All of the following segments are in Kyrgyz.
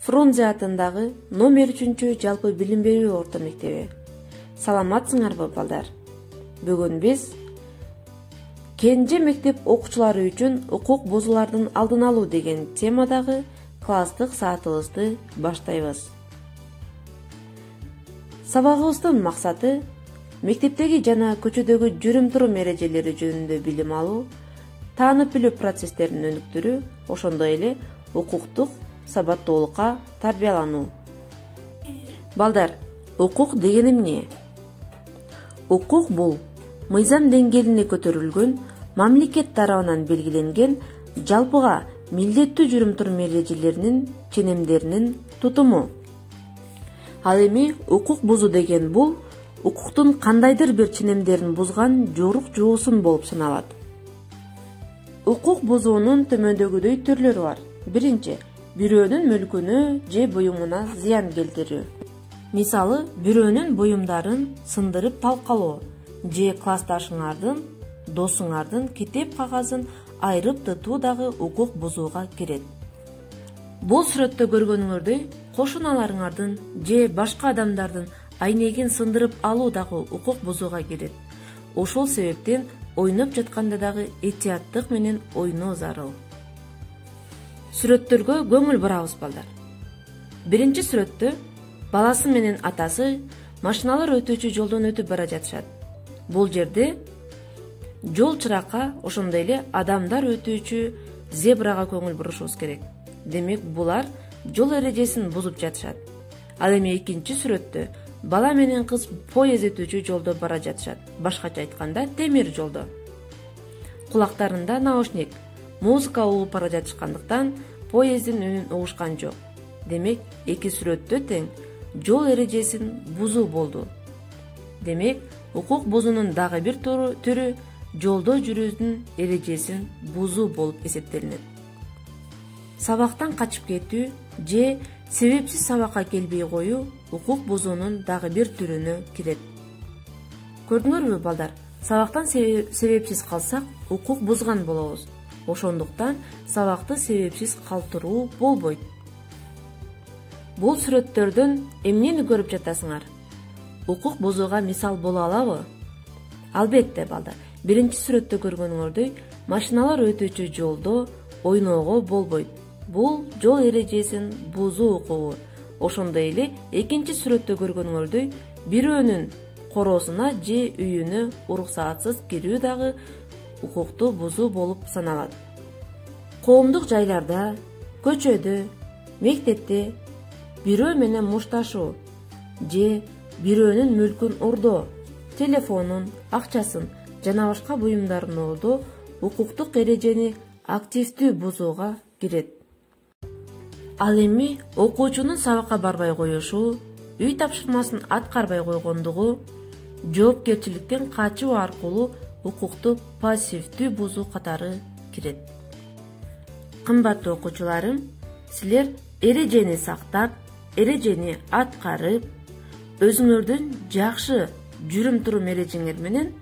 Фрунзе атындагы номер 3 жалпы билим берүү орто мектеби. Саламатсыңарбы балдар? Бүгүн биз кенже мектеп окуучулары үчүн укук бузуулардын алдын алуу деген темадагы класстык саатыбызды баштайбыз. Сабагыбыздын максаты мектептеги жана көчөдөгү жүрүм-турум эрежелери жөнүндө билим алуу, таанып билүү процесстерин өнүктүрүү, ошондой эле укуктук сабаттуулукка тарбиялануу. Балдар, укук деген эмне? Укук бул мыйзам деңгээлине көтөрүлгөн, мамлекет тарабынан белгиленген жалпыга милдеттүү жүрүм-турум эрежелеринин, ченемдеринин тутуму. Ал эми укук бузуу деген бул укуктун кандайдыр бир ченемдерин бузган жорук жоосун болуп саналат. Укук бузуунун төмөндөгүдөй түрлөрү бар. Биринчи, бирөөнүн мүлкүнө же буюмуна зыян келтирүү. Мисалы, бирөөнүн буюмдарын сындырып талкалоо же классташыңардын, досуңардын китеп кагазын айрып тытуу дагы укук бузууга кирет. Бул сүрөттө көргөнүңөрдөй, кошуналарыңардын же башка адамдардын айнегин сындырып алуу дагы укук бузууга кирет. Ошол себептен ойноп жатканда дагы этияттык менен ойноо зарыл. Сүрөттөргө көңүл бурабыз балдар. Биринчи сүрөттө баласы менен атасы машиналар өтүүчү жолдон өтүп бара жатышат. Бул жерде жол чыракка, ошондой эле адамдар өтүүчү зебрага көңүл бурушубуз керек. Демек, булар жол эрежесин бузуп жатышат. Ал эми экинчи сүрөттө бала менен кыз поезд өтүүчү жолдо бара жатышат. Башкача айтканда, темир жолдо. Кулактарында наушник, музыка угуп бара жатышкандыктан поездин үнүн угушкан жок. Демек, эки сүрөттө тең жол эрежесин бузуу болду. Демек, укук бузуунун дагы бир түрү жолдо жүрүүнүн эрежесин бузуу болуп эсептелинет. Сабактан качып кетүү же себепсиз сабакка келбей коюу укук бузуунун дагы бир түрүнө кирет. Көрдүңөрбү балдар? Сабактан себепсиз калсак, укук бузган болобуз. Ошондуктан сабакты себепсиз калтыруу болбойт. Бул сүрөттөрдөн эмнени көрүп жатасыңар? Укук бузууга мисал боло алабы? Албетте балдар. Биринчи сүрөттө көргөнүңөрдөй, машиналар өтүүчү жолдо ойноого болбойт. Бул жол эрежесин бузуу укугу. Ошондой эле экинчи сүрөттө көргөнүңөрдөй, бирөөнүн короосуна же үйүнө уруксаатсыз кирүү дагы укукту бузуу болуп саналат. Коомдук жайларда, көчөдө, мектепте бирөө менен мушташуу же бирөөнүн мүлкүн ордоо, телефонун, акчасын жана башка буюмдарын ордоо укуктук эрежени активдүү бузууга кирет. Ал эми окуучунун сабакка барбай коюшу, үй тапшырмасын аткарбай койгондугу, жоопкерчиликтен качуу аркылуу укукту пассивдүү бузуу катары кирет. Кымбаттуу окуучуларым, силер эрежени сактап, эрежени аткарып, өзүңөрдүн жакшы жүрүм-турум эрежеңер менен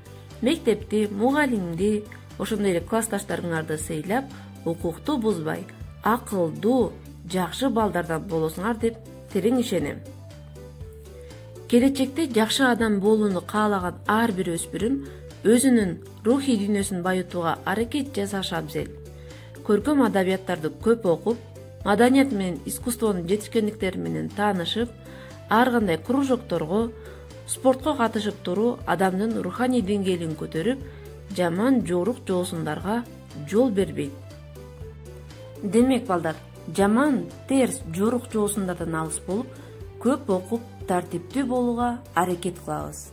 мектепти, мугалимди, ошондой эле классташтарыңарды сыйлап, укукту бузбай, акылдуу, жакшы балдардан болосуңар деп терең ишенем. Келечекте жакшы адам болууну каалаган ар бир өспүрүм өзүнүн рухий дүйнөсүн байытууга аракет жасашы абзел. Көркөм адабияттарды көп окуп, маданият менен искусствонун жетишкендиктери менен таанышып, ар кандай кружокторго, спортко катышып туруу адамдын руханий деңгээлин көтөрүп, жаман жорук жоосундарга жол бербейт. Демек балдар, жаман, терс, жорук жоосундардан алыс болуп, көп окуп, тартиптүү болууга аракет кылабыз.